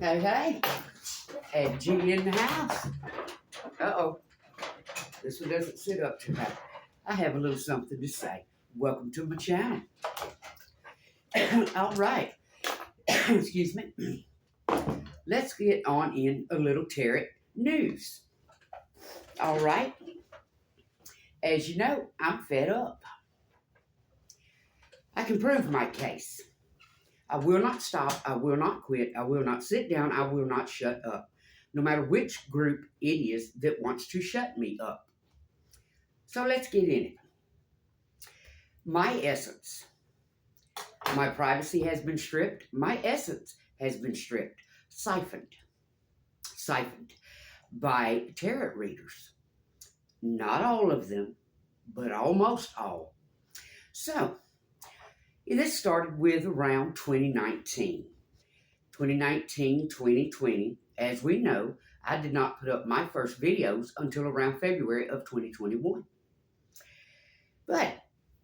Hey, hey. And G in the house. Uh-oh. This one doesn't sit up too high. I have a little something to say. Welcome to my channel. All right. Excuse me. Let's get on in a little Tarot news. All right. As you know, I'm fed up. I can prove my case. I will not stop. I will not quit. I will not sit down. I will not shut up. No matter which group it is that wants to shut me up. So let's get in it. My essence. My privacy has been stripped. My essence has been stripped. Siphoned by tarot readers. Not all of them, but almost all. So, this started with around 2019. 2019, 2020. As we know, I did not put up my first videos until around February of 2021. But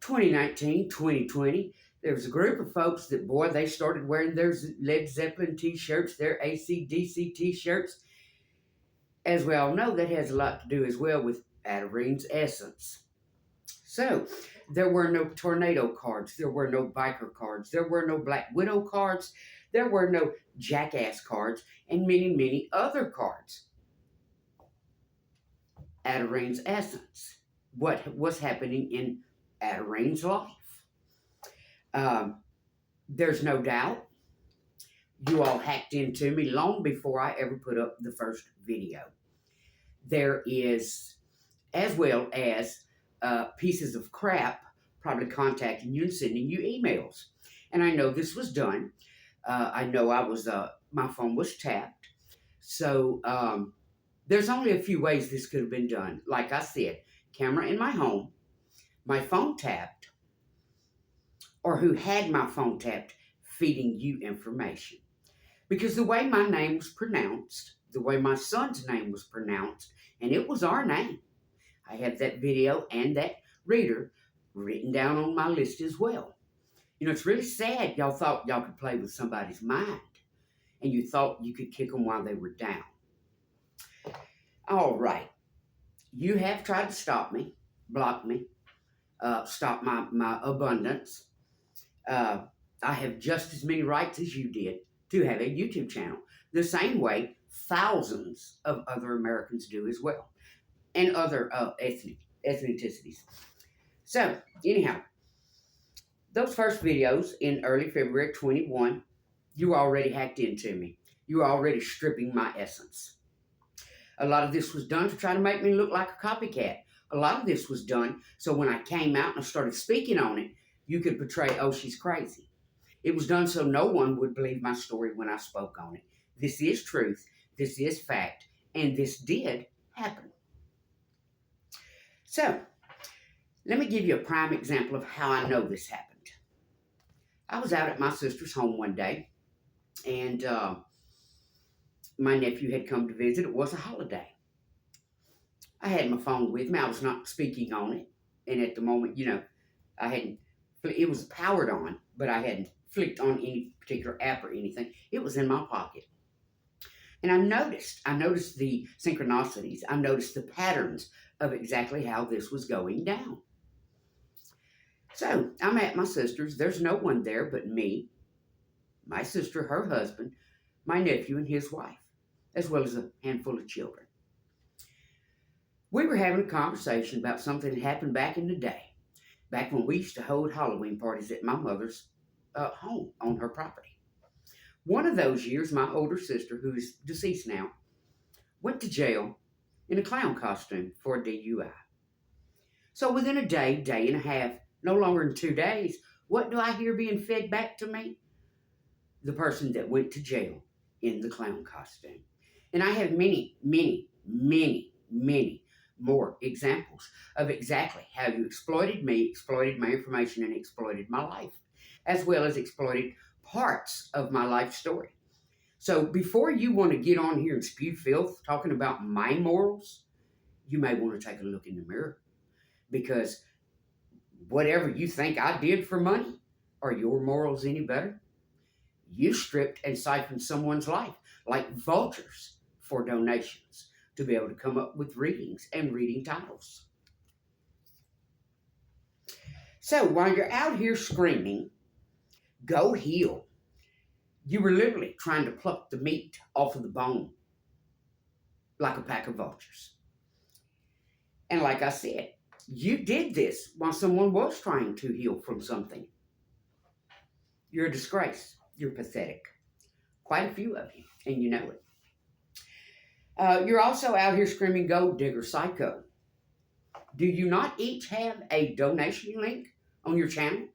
2019, 2020, there was a group of folks that, boy, they started wearing their Led Zeppelin t-shirts, their AC/DC t-shirts. As we all know, that has a lot to do as well with Adarine's essence. So, there were no tornado cards. There were no biker cards. There were no Black Widow cards. There were no jackass cards and many, many other cards. Adarine's essence. What was happening in Adarine's life. There's no doubt you all hacked into me long before I ever put up the first video. There is, as well as pieces of crap probably contacting you and sending you emails. And I know this was done. I know my phone was tapped. So there's only a few ways this could have been done. Like I said, camera in my home, my phone tapped, or who had my phone tapped feeding you information. Because the way my name was pronounced, the way my son's name was pronounced, and it was our name. I have that video and that reader written down on my list as well. You know, it's really sad y'all thought y'all could play with somebody's mind. And you thought you could kick them while they were down. All right. You have tried to stop me, block me, stop my abundance. I have just as many rights as you did to have a YouTube channel. The same way thousands of other Americans do as well. And other ethnicities. So, anyhow, those first videos in early February 21, you already hacked into me. You were already stripping my essence. A lot of this was done to try to make me look like a copycat. A lot of this was done so when I came out and I started speaking on it, you could portray, oh, she's crazy. It was done so no one would believe my story when I spoke on it. This is truth. This is fact. And this did happen. So, let me give you a prime example of how I know this happened. I was out at my sister's home one day, and my nephew had come to visit. It was a holiday. I had my phone with me. I was not speaking on it, and at the moment, you know, it was powered on, but I hadn't flicked on any particular app or anything. It was in my pocket. And I noticed the synchronicities. I noticed the patterns of exactly how this was going down. So, I'm at my sister's. There's no one there but me, my sister, her husband, my nephew, and his wife, as well as a handful of children. We were having a conversation about something that happened back in the day, back when we used to hold Halloween parties at my mother's home on her property. One of those years, my older sister, who is deceased now, went to jail in a clown costume for a DUI. So within a day, day and a half, no longer than 2 days, what do I hear being fed back to me? The person that went to jail in the clown costume. And I have many, many, many, many more examples of exactly how you exploited me, exploited my information, and exploited my life, as well as exploited parts of my life story. So before you want to get on here and spew filth talking about my morals, you may want to take a look in the mirror. Because whatever you think I did for money, are your morals any better? You stripped and siphoned someone's life like vultures for donations to be able to come up with readings and reading titles. So while you're out here screaming, go heal, you were literally trying to pluck the meat off of the bone like a pack of vultures. And like I said, you did this while someone was trying to heal from something. You're a disgrace. You're pathetic. Quite a few of you, and you know it. You're also out here screaming, gold digger psycho. Do you not each have a donation link on your channel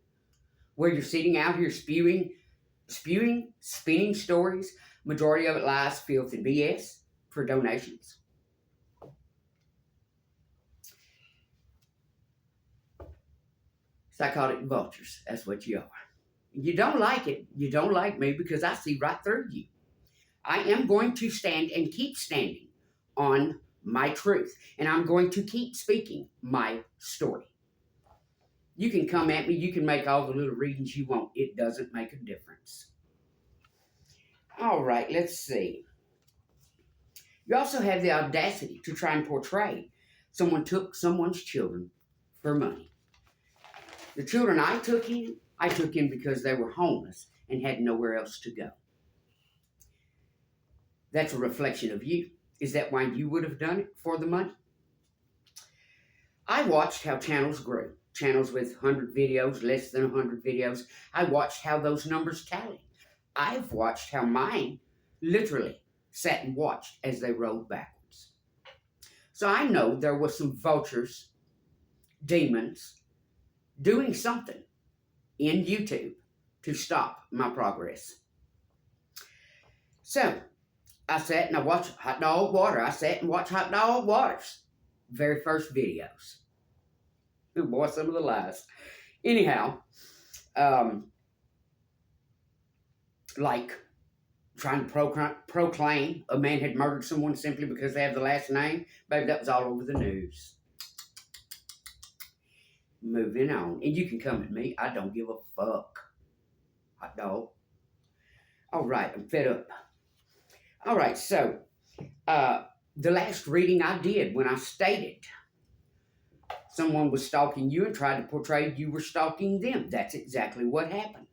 where you're sitting out here spinning stories, majority of it lies, filth, and BS for donations? Psychotic vultures, that's what you are. You don't like it. You don't like me because I see right through you. I am going to stand and keep standing on my truth. And I'm going to keep speaking my story. You can come at me. You can make all the little readings you want. It doesn't make a difference. All right, let's see. You also have the audacity to try and portray someone took someone's children for money. The children I took in because they were homeless and had nowhere else to go. That's a reflection of you. Is that why you would have done it, for the money? I watched how channels grew. Channels with 100 videos, less than 100 videos. I watched how those numbers tally. I've watched how mine literally sat and watched as they rolled backwards. So I know there was some vultures, demons, doing something in YouTube to stop my progress. So I sat and I watched Hot Dog Water. I sat and watched Hot Dog Water's very first videos. Oh boy, some of the lies. Anyhow, like trying to proclaim a man had murdered someone simply because they have the last name. Baby, that was all over the news. Moving on. And you can come at me. I don't give a fuck. Hot dog. All right, I'm fed up. All right, so the last reading I did when I stated someone was stalking you and tried to portray you were stalking them. That's exactly what happened.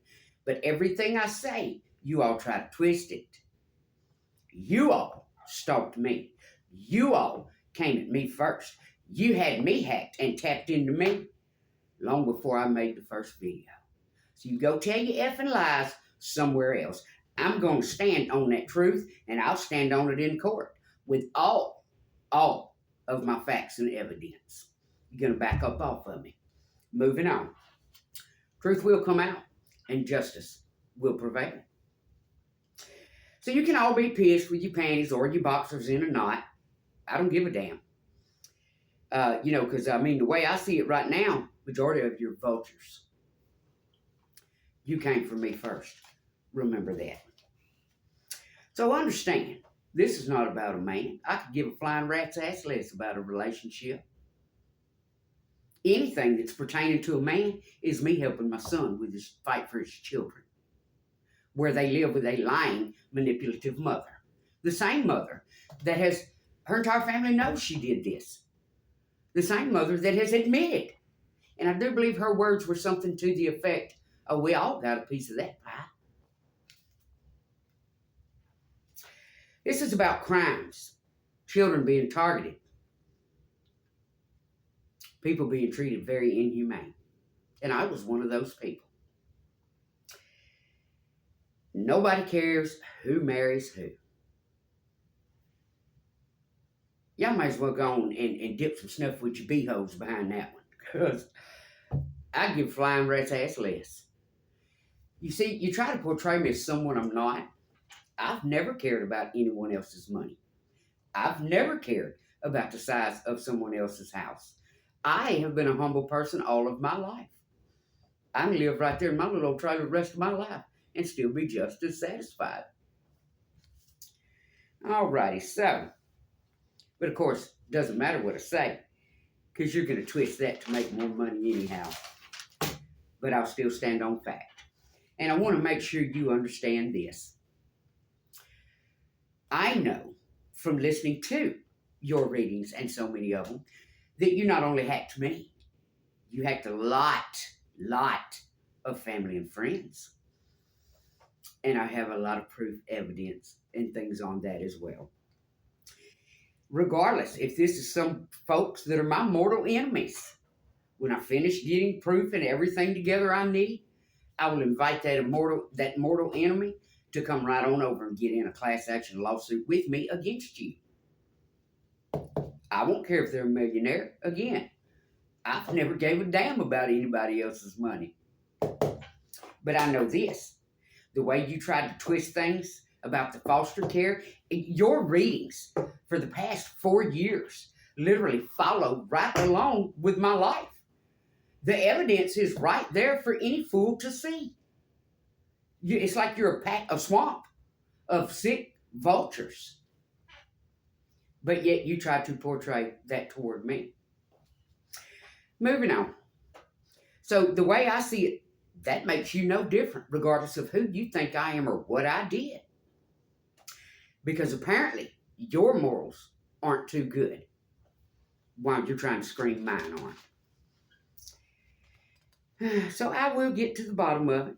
But everything I say, you all try to twist it. You all stalked me. You all came at me first. You had me hacked and tapped into me long before I made the first video. So you go tell your effing lies somewhere else. I'm going to stand on that truth, and I'll stand on it in court with all of my facts and evidence. You're going to back up off of me. Moving on. Truth will come out, and justice will prevail. So you can all be pissed with your panties or your boxers in a knot. I don't give a damn. Because, the way I see it right now, majority of you are vultures. You came for me first. Remember that. So understand, this is not about a man. I could give a flying rat's ass less about a relationship. Anything that's pertaining to a man is me helping my son with his fight for his children, where they live with a lying, manipulative mother. The same mother that has, her entire family knows she did this. The same mother that has admitted. And I do believe her words were something to the effect, oh, we all got a piece of that pie. This is about crimes, children being targeted, people being treated very inhumane. And I was one of those people. Nobody cares who marries who. Y'all might as well go on and dip some snuff with your beeholes behind that one. Because I give flying rat's ass less. You see, you try to portray me as someone I'm not. I've never cared about anyone else's money. I've never cared about the size of someone else's house. I have been a humble person all of my life. I can live right there in my little old trailer the rest of my life and still be just as satisfied. Alrighty, so, but of course, it doesn't matter what I say, because you're going to twist that to make more money anyhow. But I'll still stand on fact. And I want to make sure you understand this. I know from listening to your readings, and so many of them, that you not only hacked me, you hacked a lot of family and friends. And I have a lot of proof, evidence, and things on that as well. Regardless, if this is some folks that are my mortal enemies, when I finish getting proof and everything together I need, I will invite that mortal enemy to come right on over and get in a class action lawsuit with me against you. I won't care if they're a millionaire. Again, I've never gave a damn about anybody else's money. But I know this. The way you tried to twist things about the foster care, your readings for the past 4 years literally follow right along with my life. The evidence is right there for any fool to see. It's like you're a swamp of sick vultures. But yet you try to portray that toward me. Moving on. So the way I see it, that makes you no different, regardless of who you think I am or what I did. Because apparently your morals aren't too good while you're trying to scream mine aren't. So I will get to the bottom of it.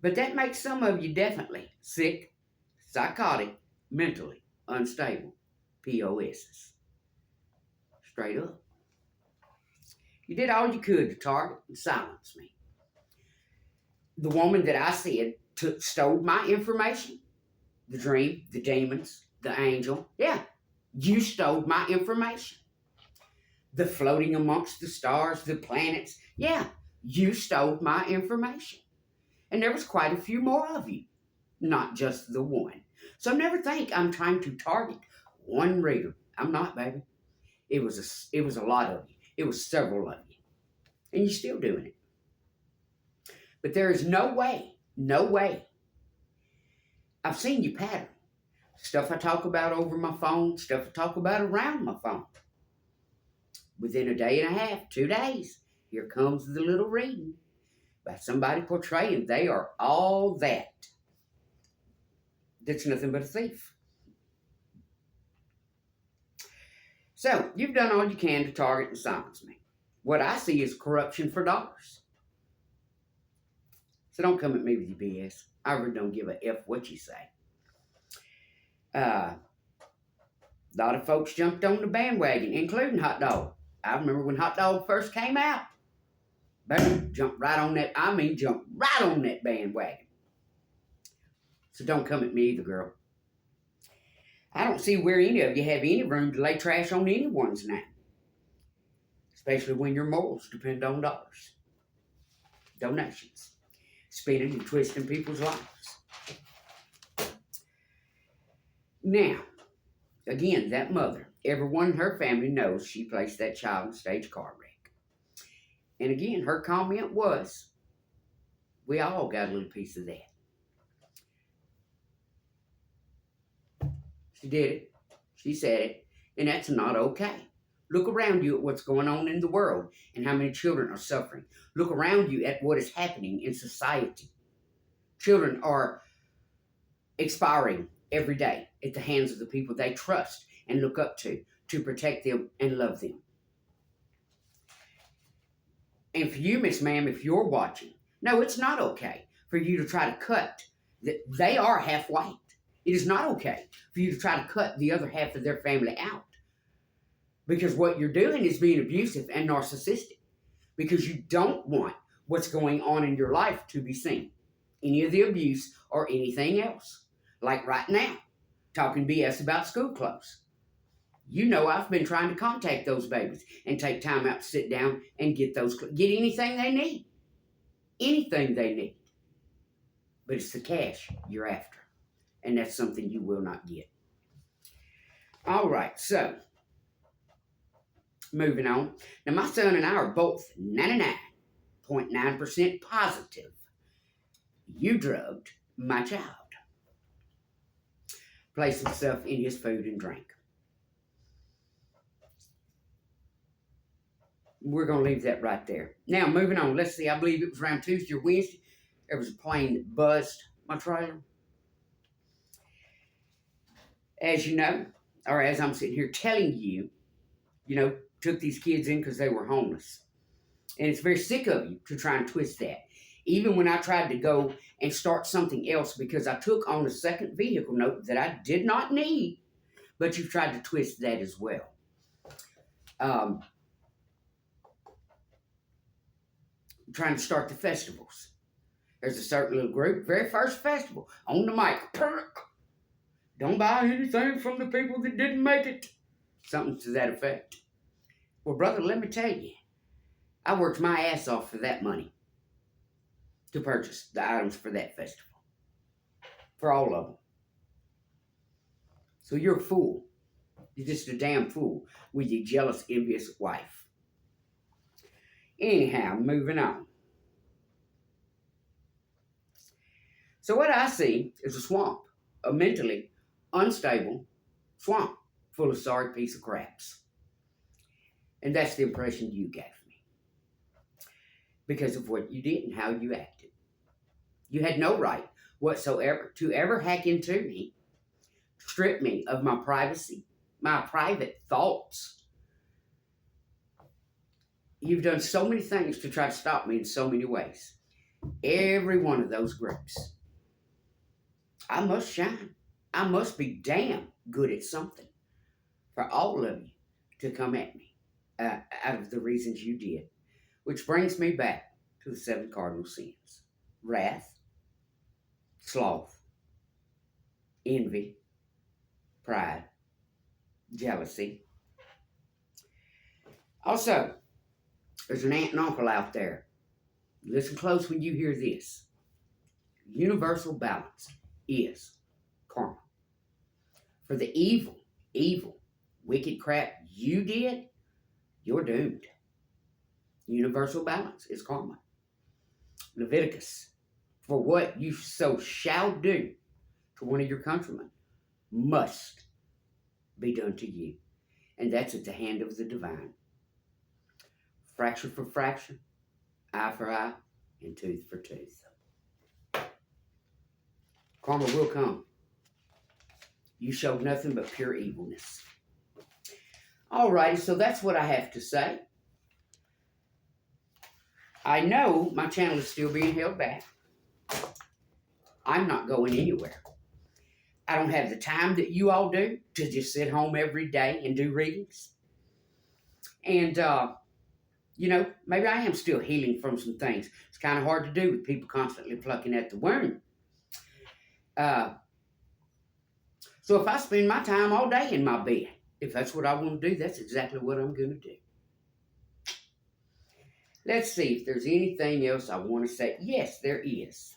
But that makes some of you definitely sick, psychotic, mentally unstable POSs. Straight up. You did all you could to target and silence me. The woman that I said stole my information, the dream, the demons, the angel, yeah, you stole my information. The floating amongst the stars, the planets, yeah, you stole my information. And there was quite a few more of you, not just the one. So never think I'm trying to target one reader. I'm not, baby. It was a lot of you. It was several of you. And you're still doing it. But there is no way. I've seen you pattern. Stuff I talk about over my phone, stuff I talk about around my phone. Within a day and a half, 2 days, here comes the little reading by somebody portraying they are all that. That's nothing but a thief. So, you've done all you can to target and silence me. What I see is corruption for dollars. So don't come at me with your BS. I really don't give a F what you say. A lot of folks jumped on the bandwagon, including Hot Dog. I remember when Hot Dog first came out. Boom, jumped right on that bandwagon. So don't come at me either, girl. I don't see where any of you have any room to lay trash on anyone's name. Especially when your morals depend on dollars. Donations. Spinning and twisting people's lives. Now, again, that mother, everyone in her family knows she placed that child in a stage car wreck. And again, her comment was, we all got a little piece of that. She did it. She said it. And that's not okay. Look around you at what's going on in the world and how many children are suffering. Look around you at what is happening in society. Children are expiring every day at the hands of the people they trust and look up to protect them and love them. And for you, Miss Ma'am, if you're watching, no, it's not okay for you to try to cut. They are half white. It is not okay for you to try to cut the other half of their family out. Because what you're doing is being abusive and narcissistic. Because you don't want what's going on in your life to be seen. Any of the abuse or anything else. Like right now, talking BS about school clothes. You know I've been trying to contact those babies and take time out to sit down and get anything they need. Anything they need. But it's the cash you're after. And that's something you will not get. All right, so moving on. Now, my son and I are both 99.9% positive you drugged my child. Placed some stuff in his food and drink. We're going to leave that right there. Now, moving on. Let's see. I believe it was around Tuesday or Wednesday. There was a plane that buzzed my trailer. As you know, or as I'm sitting here telling you, took these kids in because they were homeless. And it's very sick of you to try and twist that. Even when I tried to go and start something else because I took on a second vehicle note that I did not need, but you tried to twist that as well. Trying to start the festivals. There's a certain little group, very first festival, on the mic. Don't buy anything from the people that didn't make it. Something to that effect. Well, brother, let me tell you, I worked my ass off for that money to purchase the items for that festival. For all of them. So you're a fool. You're just a damn fool with your jealous, envious wife. Anyhow, moving on. So what I see is a swamp, a mentally unstable swamp full of sorry piece of craps. And that's the impression you gave me. Because of what you did and how you acted. You had no right whatsoever to ever hack into me, strip me of my privacy, my private thoughts. You've done so many things to try to stop me in so many ways. Every one of those groups. I must shine. I must be damn good at something for all of you to come at me out of the reasons you did. Which brings me back to the 7 cardinal sins. Wrath, sloth, envy, pride, jealousy. Also, there's an aunt and uncle out there. Listen close when you hear this. Universal balance is karma. For the evil, wicked crap you did, you're doomed. Universal balance is karma. Leviticus, for what you so shall do to one of your countrymen must be done to you. And that's at the hand of the divine. Fracture for fracture, eye for eye, and tooth for tooth. Karma will come. You showed nothing but pure evilness. Alrighty, so that's what I have to say. I know my channel is still being held back. I'm not going anywhere. I don't have the time that you all do to just sit home every day and do readings. And, maybe I am still healing from some things. It's kind of hard to do with people constantly plucking at the wound. So if I spend my time all day in my bed, if that's what I want to do, that's exactly what I'm going to do. Let's see if there's anything else I want to say. Yes, there is.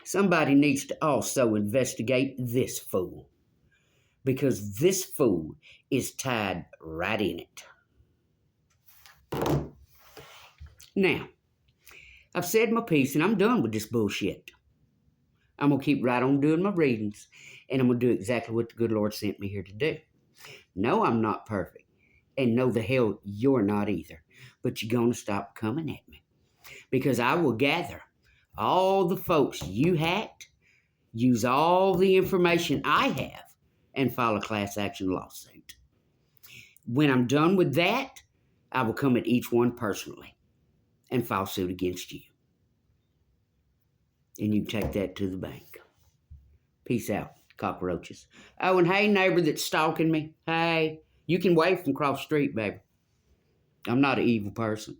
Somebody needs to also investigate this fool. Because this fool is tied right in it. Now, I've said my piece and I'm done with this bullshit. I'm going to keep right on doing my readings and I'm going to do exactly what the good Lord sent me here to do. No, I'm not perfect. And no, the hell, you're not either. But you're going to stop coming at me. Because I will gather all the folks you hacked, use all the information I have, and file a class action lawsuit. When I'm done with that, I will come at each one personally and file suit against you. And you can take that to the bank. Peace out, cockroaches. Oh, and hey, neighbor that's stalking me. Hey, you can wave from across the street, baby. I'm not an evil person.